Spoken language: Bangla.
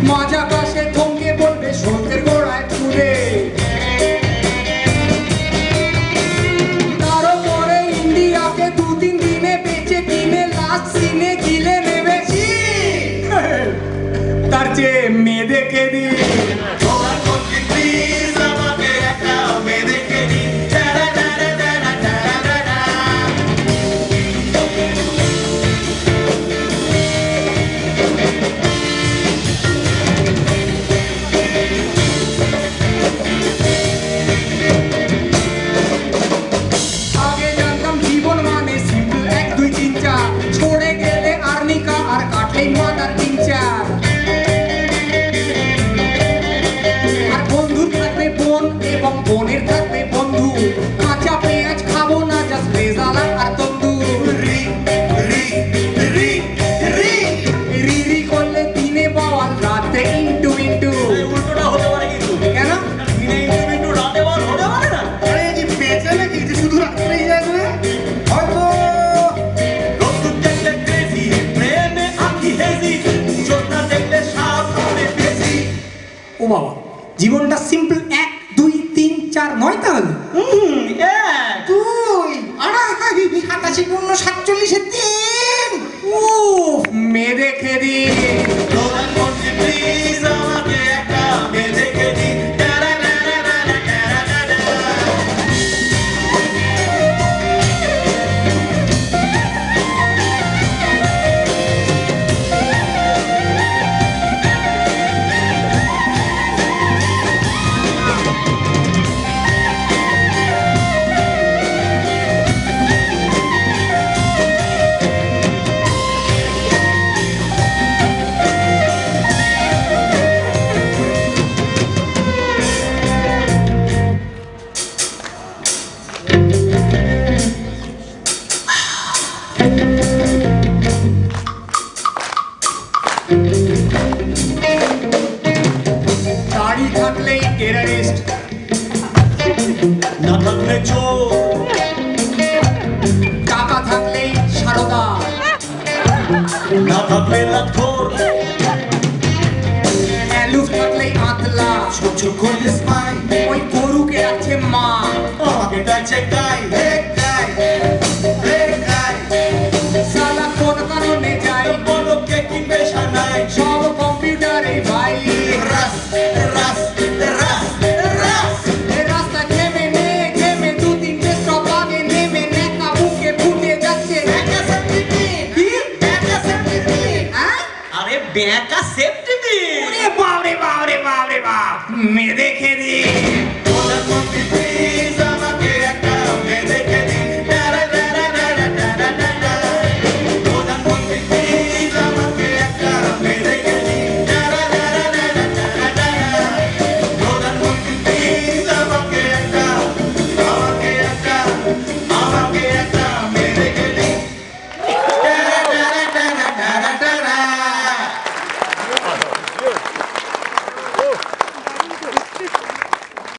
মাঝ আকাশে থমকে বলবে সত্যের গোড়ায় তুলে। তারও পরে ইন্ডিয়াকে 2-3 দিনে বেঁচে কিনে লাস্ট সিনে গিলে নেবেছি। তার চেয়ে মেয়ে দেখে দি। বোনের থাকবে বন্ধু, কাঁচা পেঁয়াজ খাবো না, জাস্ট রেজালা আর তন্দুর। রি করলে দিনে বল রাতে ইন্টু ইন্টু। উল্টোটা হতে পারে কিন্তু। কেন? দিনে ইন্টু ইন্টু রাতে বল হতে পারে না। আরে এই বেঁচে নাকি যে শুধু রাত্রেই যাবে? হয়তো রোদ্দুর দেখলে ক্রেজি, প্রেমে আঁখি হেজি, জ্যোৎস্না দেখলে সাপ করে বেশি। ও বাবা, জীবনটা সিম্পল 1 2 3 4 নয় তাহলে? তুই আড়াই 87 পূর্ণ 47 3। ও মেয়ে দেখে দি। প্রধানমন্ত্রী প্লিজ আমাকে একটা মেয়ে দেখে দিন। দাড়ি থাকলেই টেরারিস্ট, না থাকলে চোর, টাকা থাকলেই সারদা, না থাকলে লাথর, অ্যালুফ থাকলেই আতলা, সহ্য করলে স্পাই, ওই গরুকে আছে মা, আমাকে ডাকছে গাই, হে গাই, হে গাই। সালা কোন কারণে যাই, বলো কে কি পেশা নাই, সব কম্পিউটারে ভাই। রাস রাস রাস রাস। এ রাস্তা ঘেমে নে ঘেমে 2-3টে স্টপ আগে নেমে নেকা বুকে ফুটে যাচ্ছে। কি? হ্যাঁ? আরে ব্যাকা সেফটি পিন। ওরে বাপ রে বাপ রে বাপ রে বাপ, মেয়ে দেখে